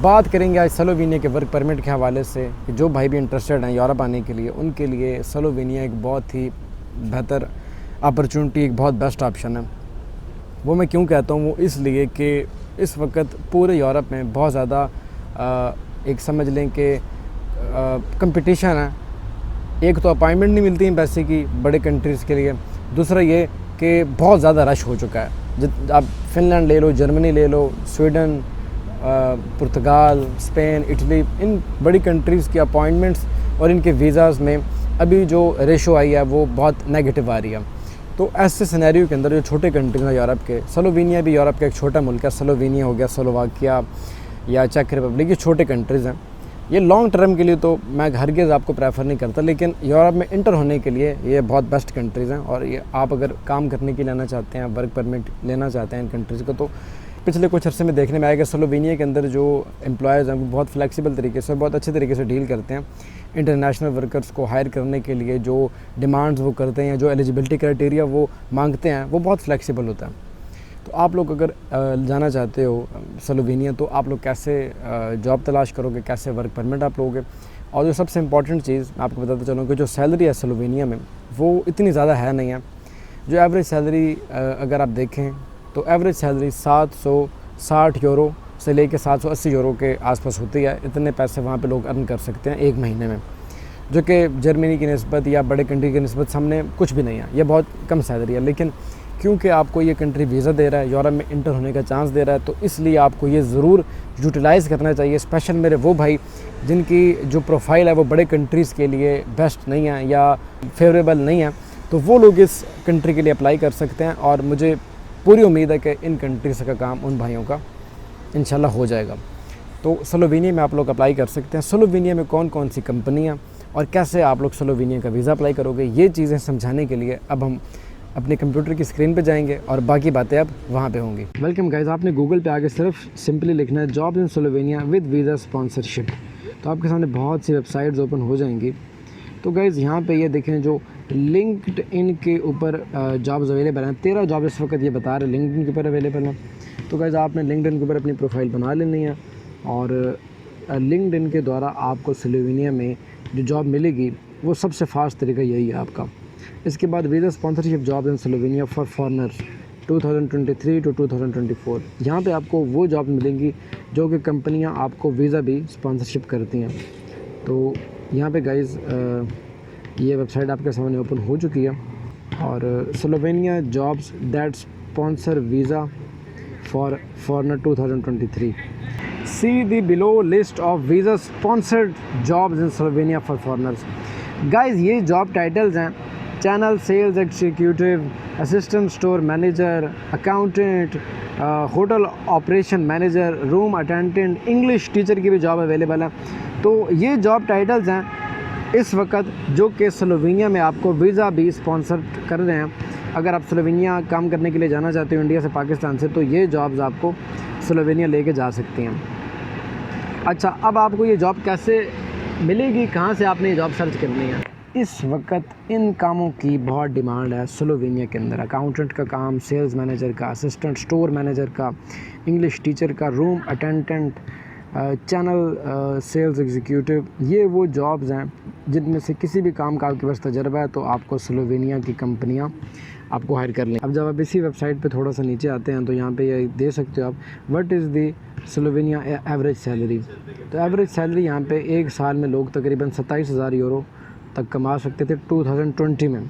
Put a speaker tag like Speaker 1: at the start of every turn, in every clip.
Speaker 1: बात करेंगे आज स्लोवेनिया के वर्क परमिट के हवाले से कि जो भाई भी इंटरेस्टेड हैं यूरोप आने के लिए, उनके लिए स्लोवेनिया एक बहुत ही बेहतर अपॉर्चुनिटी, एक बहुत बेस्ट ऑप्शन है। वो मैं क्यों कहता हूँ, वो इसलिए कि इस वक्त पूरे यूरोप में बहुत ज़्यादा एक समझ लें कि कंपटीशन है। एक तो अपॉइंटमेंट नहीं मिलती पैसे की बड़े कंट्रीज़ के लिए, दूसरा ये कि बहुत ज़्यादा रश हो चुका है। आप फिनलैंड ले लो, जर्मनी ले लो, स्वीडन, पुर्तगाल, स्पेन, इटली, इन बड़ी कंट्रीज़ की अपॉइंटमेंट्स और इनके वीज़ाज़ में अभी जो रेशो आई है वो बहुत नेगेटिव आ रही है। तो ऐसे सिनेरियो के अंदर जो छोटे कंट्रीज़ हैं यूरोप के, स्लोवेनिया भी यूरोप का एक छोटा मुल्क है, स्लोवेनिया हो गया, स्लोवाकिया या चेक रिपब्लिक, ये छोटे कंट्रीज़ हैं। ये लॉन्ग टर्म के लिए तो मैं हरगिज़ आपको प्रेफर नहीं करता, लेकिन यूरोप में इंटर होने के लिए ये बहुत बेस्ट कंट्रीज़ हैं। और ये आप अगर काम करने के लिए लेना चाहते हैं, वर्क परमिट लेना चाहते हैं इन कंट्रीज़ को, तो पिछले कुछ अर्से में देखने में आएगा स्लोवेनिया के अंदर जो एम्प्लॉयज़ हैं वो बहुत फ्लेक्सिबल तरीके से, बहुत अच्छे तरीके से डील करते हैं। इंटरनेशनल वर्कर्स को हायर करने के लिए जो डिमांड्स वो करते हैं, जो एलिजिबिलिटी क्राइटेरिया वो मांगते हैं, वो बहुत फ्लेक्सिबल होता है। तो आप लोग अगर जाना चाहते हो स्लोवेनिया, तो आप लोग कैसे जॉब तलाश करोगे, कैसे वर्क परमिट आप लोगे। और जो सबसे इम्पॉर्टेंट चीज़ मैं आपको बताता चलूँ कि जो सैलरी है स्लोवेनिया में वो इतनी ज़्यादा है नहीं है। जो एवरेज सैलरी अगर आप देखें तो एवरेज सैलरी 760 यूरो से लेकर 780 यूरो के आसपास होती है। इतने पैसे वहाँ पे लोग अर्न कर सकते हैं एक महीने में, जो कि जर्मनी की निस्बत या बड़े कंट्री की निस्बत सामने कुछ भी नहीं है। ये बहुत कम सैलरी है, लेकिन क्योंकि आपको ये कंट्री वीज़ा दे रहा है, यूरोप में इंटर होने का चांस दे रहा है, तो इसलिए आपको ये ज़रूर यूटिलाइज़ करना चाहिए। स्पेशल मेरे वो भाई जिनकी जो प्रोफाइल है वो बड़े कंट्रीज़ के लिए बेस्ट नहीं है या फेवरेबल नहीं है, तो वो लोग इस कंट्री के लिए अप्लाई कर सकते हैं। और मुझे पूरी उम्मीद है कि इन कंट्रीज़ का काम उन भाइयों का इंशाल्लाह हो जाएगा। तो स्लोवेनिया में आप लोग अप्लाई कर सकते हैं। स्लोवेनिया में कौन कौन सी कंपनियाँ और कैसे आप लोग स्लोवेनिया का वीज़ा अप्लाई करोगे, ये चीज़ें समझाने के लिए अब हम अपने कंप्यूटर की स्क्रीन पे जाएंगे और बाकी बातें अब वहाँ पे होंगी। वेलकम गाइस, आपने गूगल पे आके सिर्फ सिंपली लिखना है jobs in Slovenia with visa sponsorship, तो आपके सामने बहुत सी वेबसाइट्स ओपन हो जाएंगी। तो गाइस यहाँ पे ये देखें जो लिंक्डइन के ऊपर जॉब्स अवेलेबल हैं, 13 जॉब इस वक्त ये बता रहे लिंक्डइन के ऊपर अवेलेबल हैं। तो गाइस आपने लिंक्डइन के ऊपर अपनी प्रोफाइल बना लेनी है और लिंक्डइन के द्वारा आपको स्लोवेनिया में जो जॉब मिलेगी वो सबसे फास्ट तरीका यही है आपका। इसके बाद visa sponsorship job in Slovenia for foreigners 2023 to 2024, यहाँ पे आपको वो जॉब मिलेंगी जो कि कंपनियाँ आपको वीज़ा भी स्पॉन्सरशिप करती हैं। तो यहाँ पे गाइस ये वेबसाइट आपके सामने ओपन हो चुकी है और Slovenia jobs that sponsor visa for foreigner 2023, see the below list of visa sponsored jobs in Slovenia for foreigners. Guys ये जॉब टाइटल्स हैं channel sales executive, assistant store manager, accountant, hotel operation manager, room attendant, English teacher की भी job available है। तो ये job titles हैं इस वक्त जो कि स्लोवेनिया में आपको वीज़ा भी स्पॉन्सर कर रहे हैं। अगर आप स्लोवेनिया काम करने के लिए जाना चाहते हो इंडिया से, पाकिस्तान से, तो ये जॉब्स आपको स्लोवेनिया लेके जा सकती हैं। अच्छा, अब आपको ये जॉब कैसे मिलेगी, कहाँ से आपने ये जॉब सर्च करनी है। इस वक्त इन कामों की बहुत डिमांड है स्लोवेनिया के अंदर। अकाउंटेंट का काम, सेल्स मैनेजर का, असिस्टेंट स्टोर मैनेजर का, इंग्लिश टीचर का, room attendant, channel sales executive, ये वो जॉब्स हैं जिनमें से किसी भी काम का आपके पास तजर्बा है तो आपको स्लोवेनिया की कंपनियां आपको हायर कर लें। अब जब आप इसी वेबसाइट पे थोड़ा सा नीचे आते हैं तो यहाँ पे ये दे सकते हो आप what is the Slovenia average salary. तो एवरेज सैलरी यहाँ पे एक साल में लोग तकरीबन 27,000 यूरो तक कमा सकते थे 2020 में।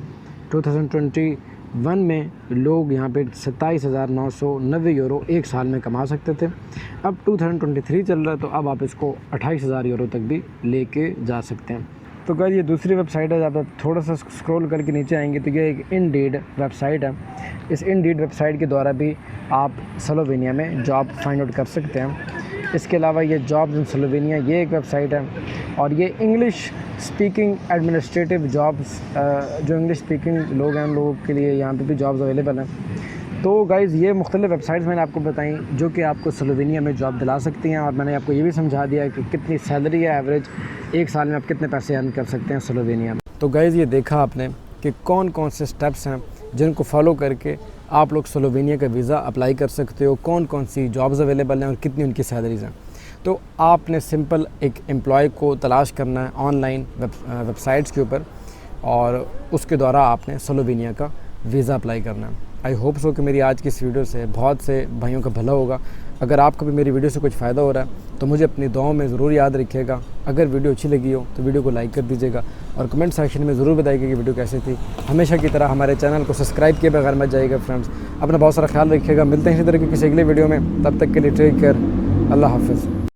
Speaker 1: 2021 में लोग यहाँ पे 27,990 यूरो एक साल में कमा सकते थे। अब 2023 चल रहा है तो अब आप इसको 28,000 यूरो तक भी लेके जा सकते हैं। तो गाइस ये दूसरी वेबसाइट है, जब आप थोड़ा सा स्क्रॉल करके नीचे आएंगे तो ये एक इंडीड वेबसाइट है। इस इंडीड वेबसाइट के द्वारा भी आप स्लोवेनिया में जॉब फाइंड आउट कर सकते हैं। इसके अलावा ये जॉब्स इन स्लोवेनिया ये एक वेबसाइट है और ये इंग्लिश स्पीकिंग एडमिनिस्ट्रेटिव जॉब्स, जो इंग्लिश स्पीकिंग लोग हैं उन लोगों के लिए यहाँ पे भी जॉब्स अवेलेबल हैं। तो गाइज़ ये मुख्तलिफ वेबसाइट्स मैंने आपको बताई जो कि आपको स्लोवेनिया में जॉब दिला सकती हैं और मैंने आपको ये भी समझा दिया कि कितनी सैलरी है एवरेज, एक साल में आप कितने पैसे अर्न कर सकते हैं स्लोवेनिया में। तो गाइज़ ये देखा आपने कि कौन कौन से स्टेप्स हैं जिनको फॉलो करके आप लोग स्लोवेनिया का वीज़ा अप्लाई कर सकते हो, कौन कौन सी जॉब्स अवेलेबल हैं और कितनी उनकी सैलरीज़ हैं। तो आपने सिंपल एक एम्प्लॉय को तलाश करना है ऑनलाइन वेबसाइट्स के ऊपर, और उसके द्वारा आपने स्लोवेनिया का वीज़ा अप्लाई करना है। आई होप सो कि मेरी आज की इस वीडियो से बहुत से भाइयों का भला होगा। अगर आपको भी मेरी वीडियो से कुछ फ़ायदा हो रहा है तो मुझे अपनी दुआओं में ज़रूर याद रखिएगा। अगर वीडियो अच्छी लगी हो तो वीडियो को लाइक कर दीजिएगा और कमेंट सेक्शन में ज़रूर बताइएगा कि वीडियो कैसी थी। हमेशा की तरह हमारे चैनल को सब्सक्राइब किए बगैर मत जाइएगा फ्रेंड्स। अपना बहुत सारा ख्याल रखिएगा। मिलते हैं इसी तरह की किसी अगले वीडियो में, तब तक के लिए टेक केयर। अल्लाह हाफ़िज़।